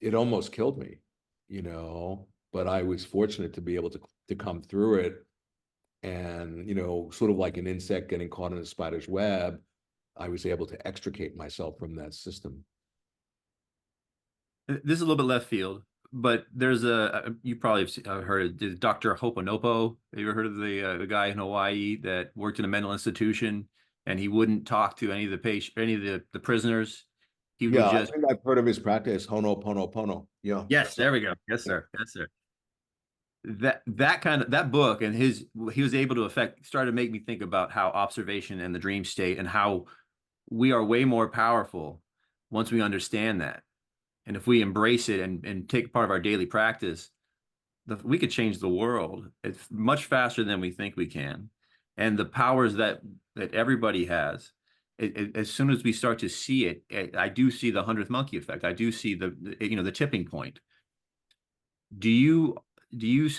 it almost killed me, but I was fortunate to be able to come through it. And, sort of like an insect getting caught in a spider's web, I was able to extricate myself from that system. This is a little bit left field, but there's you probably have heard of Dr. Hoponopo. Have you ever heard of the guy in Hawaii that worked in a mental institution, and he wouldn't talk to any of the prisoners, He would Yeah, I just, think I've heard of his practice, Ho'oponopono. Yeah, yes, that's there we go. Yes, sir. Yes, sir. That kind of that book and he was able to affect started to make me think about how observation and the dream state and how we are way more powerful once we understand that. And if we embrace it and take part of our daily practice, we could change the world. It's much faster than we think we can. And the powers that everybody has, as soon as we start to see it, I do see the 100th monkey effect. I do see the tipping point. Do you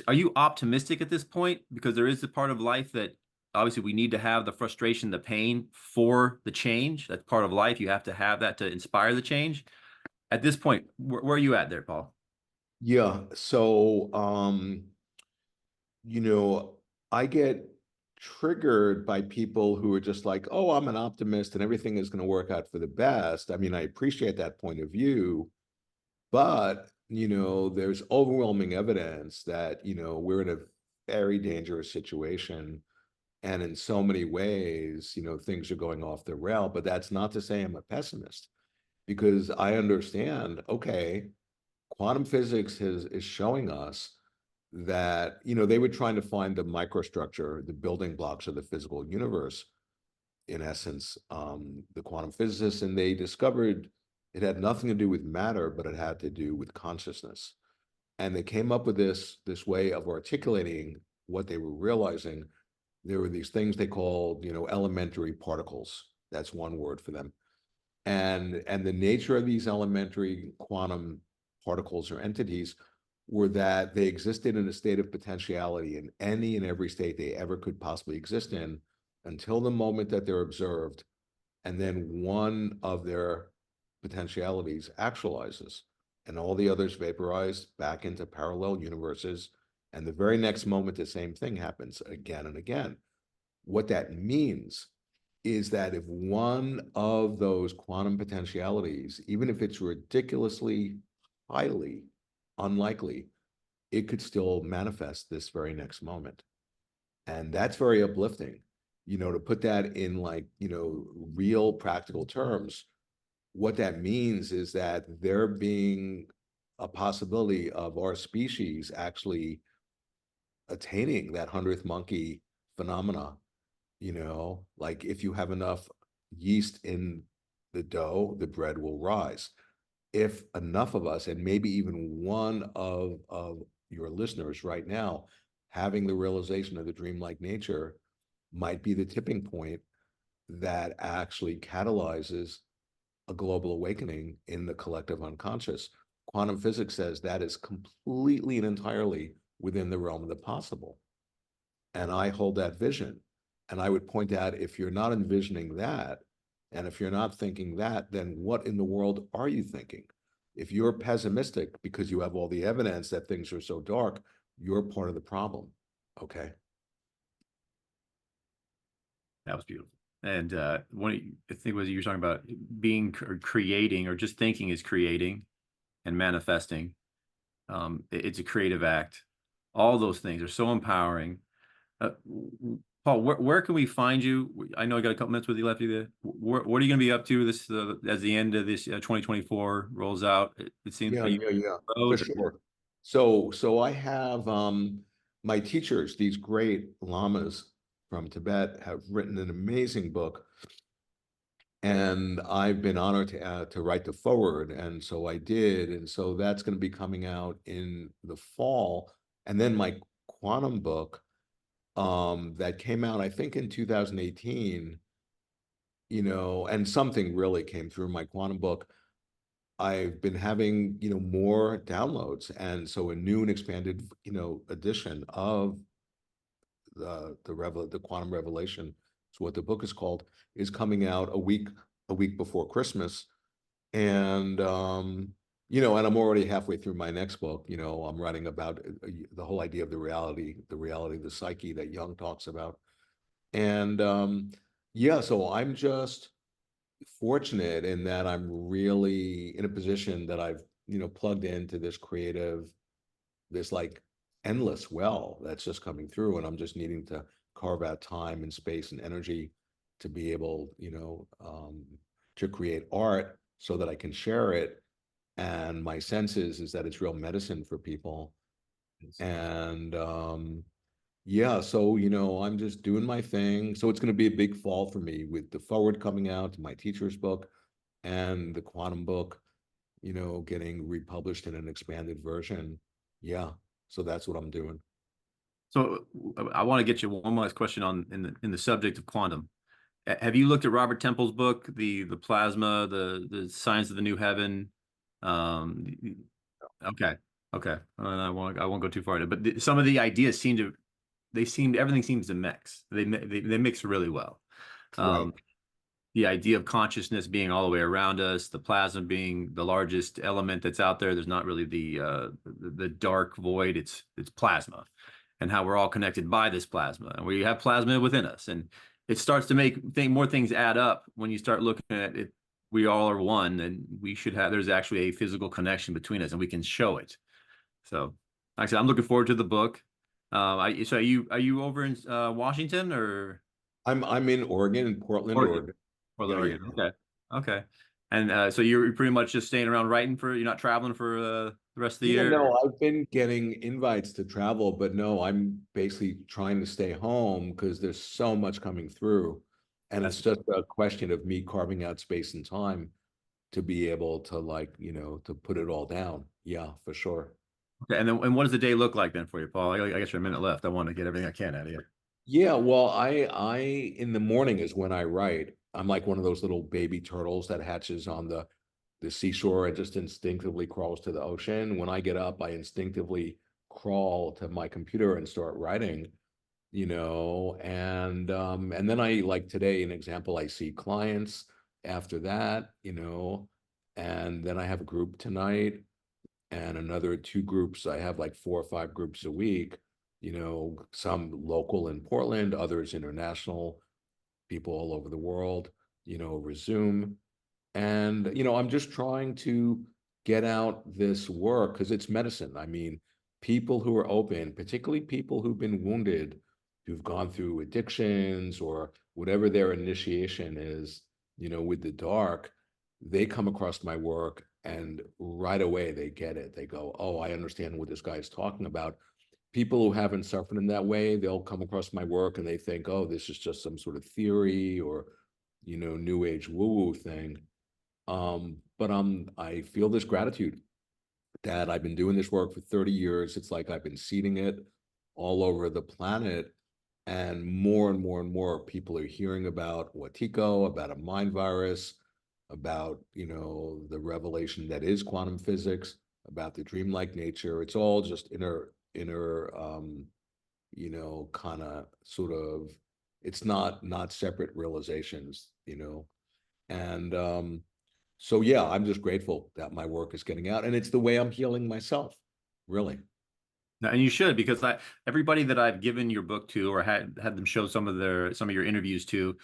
are you optimistic at this point? Because there is the part of life that obviously we need to have the frustration, the pain for the change. That's part of life. You have to have that to inspire the change. At this point, where are you at there, Paul? yeah. So, you know, I get triggered by people who are just like, oh, I'm an optimist and everything is going to work out for the best. I mean, I appreciate that point of view, but, there's overwhelming evidence that, we're in a very dangerous situation. And in so many ways, things are going off the rail. But that's not to say I'm a pessimist, because I understand, okay, quantum physics is showing us that, they were trying to find the microstructure, the building blocks of the physical universe, in essence, the quantum physicists, and they discovered it had nothing to do with matter, but it had to do with consciousness. And they came up with this way of articulating what they were realizing. There were these things they called, elementary particles. That's one word for them. And the nature of these elementary quantum particles or entities were that they existed in a state of potentiality in any and every state they ever could possibly exist in, until the moment that they're observed, and then one of their potentialities actualizes, and all the others vaporize back into parallel universes, and the very next moment the same thing happens again and again. What that means is that if one of those quantum potentialities, even if it's ridiculously highly unlikely, it could still manifest this very next moment. And that's very uplifting, to put that in, like, real practical terms. What that means is that there being a possibility of our species actually attaining that 100th monkey phenomena. Like, if you have enough yeast in the dough, the bread will rise. If enough of us, and maybe even one of your listeners right now, having the realization of the dreamlike nature, might be the tipping point that actually catalyzes a global awakening in the collective unconscious. Quantum physics says that is completely and entirely within the realm of the possible. And I hold that vision. And I would point out, if you're not envisioning that, and if you're not thinking that, then what in the world are you thinking? If you're pessimistic because you have all the evidence that things are so dark, you're part of the problem. Okay. That was beautiful. And I think was you were talking about being or creating or just thinking is creating and manifesting. It's a creative act. All those things are so empowering. Paul, where can we find you? I know I got a couple minutes with you left. What are you going to be up to this as the end of this 2024 rolls out? It seems. Yeah, Are you yeah, yeah, for road? sure. So I have my teachers, these great lamas from Tibet, have written an amazing book, and I've been honored to write the foreword, and so I did, and so that's going to be coming out in the fall, and then my quantum book, that came out, I think, in 2018, and something really came through my quantum book. I've been having, more downloads. And so a new and expanded, edition of the quantum revelation, is what the book is called, is coming out a week before Christmas. And and I'm already halfway through my next book. I'm writing about the whole idea of the reality of the psyche that Jung talks about. And yeah, so I'm just fortunate in that I'm really in a position that I've, plugged into this like endless well that's just coming through. And I'm just needing to carve out time and space and energy to be able, to create art so that I can share it. And my sense is that it's real medicine for people. And yeah, so I'm just doing my thing. So it's going to be a big fall for me with the Forward coming out, my teacher's book, and the Quantum book, getting republished in an expanded version. Yeah, so that's what I'm doing. So I want to get you one last question on in the subject of quantum. Have you looked at Robert Temple's book, the plasma, the science of the new heaven? Um, okay, okay. And I won't go too far into it, but some of the ideas everything seems to mix. They mix really well. Right. Um, the idea of consciousness being all the way around us, the plasma being the largest element that's out there. There's not really the dark void. It's plasma, and how we're all connected by this plasma, and we have plasma within us, and it starts to make more things add up when you start looking at it. We all are one, and we should have. There's actually a physical connection between us, and we can show it. So, like I said, I'm looking forward to the book. So are you over in Washington or I'm in Oregon, in Portland, Oregon? Oregon. Portland, Yeah, yeah. Oregon. Okay. Okay. And so you're pretty much just staying around writing you're not traveling for the rest of the Yeah, year? no, I've been getting invites to travel, but no, I'm basically trying to stay home because there's so much coming through. And it's That's just a question of me carving out space and time to be able to to put it all down. Yeah, for sure. okay. And what does the day look like then for you, Paul? I guess you're a minute left. I want to get everything I can out of you. Yeah, well, I in the morning is when I write. I'm like one of those little baby turtles that hatches on the seashore and just instinctively crawls to the ocean. When I get up, I instinctively crawl to my computer and start writing, and then I like today, an example, I see clients after that, and then I have a group tonight and another two groups. I have like 4 or 5 groups a week, some local in Portland, others international, people all over the world, over Zoom. And, I'm just trying to get out this work because it's medicine. I mean, people who are open, particularly people who've been wounded, who've gone through addictions or whatever their initiation is, with the dark, they come across my work and right away they get it. They go, oh, I understand what this guy's talking about. People who haven't suffered in that way, they'll come across my work and they think, oh, this is just some sort of theory or, new age woo-woo thing. But I feel this gratitude that I've been doing this work for 30 years. It's like I've been seeding it all over the planet. And more and more people are hearing about Wetiko, about a mind virus, about, the revelation that is quantum physics, about the dreamlike nature. It's all just inner, kind of sort of, it's not separate realizations, and so yeah, I'm just grateful that my work is getting out, and it's the way I'm healing myself, really. And you should, because everybody that I've given your book to or had them show some of your interviews to,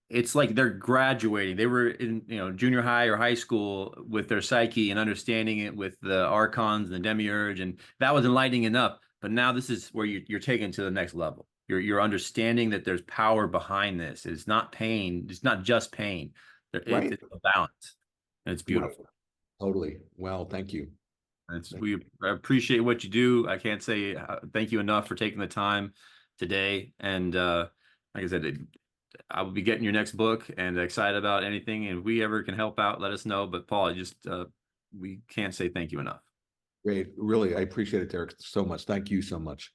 it's like they're graduating. They were in, junior high or high school with their psyche and understanding it with the archons and the demiurge, and that was enlightening enough. But now this is where you're taken to the next level. You're understanding that there's power behind this. It's not pain. It's not just pain. Right. It's a balance, and it's Right. beautiful. Totally. Well, thank you. Thank We appreciate what you do. I can't say thank you enough for taking the time today. And like I said, I will be getting your next book and excited about anything. And if we ever can help out, let us know. But Paul, we can't say thank you enough. Great. Really, I appreciate it, Derek, so much. Thank you so much.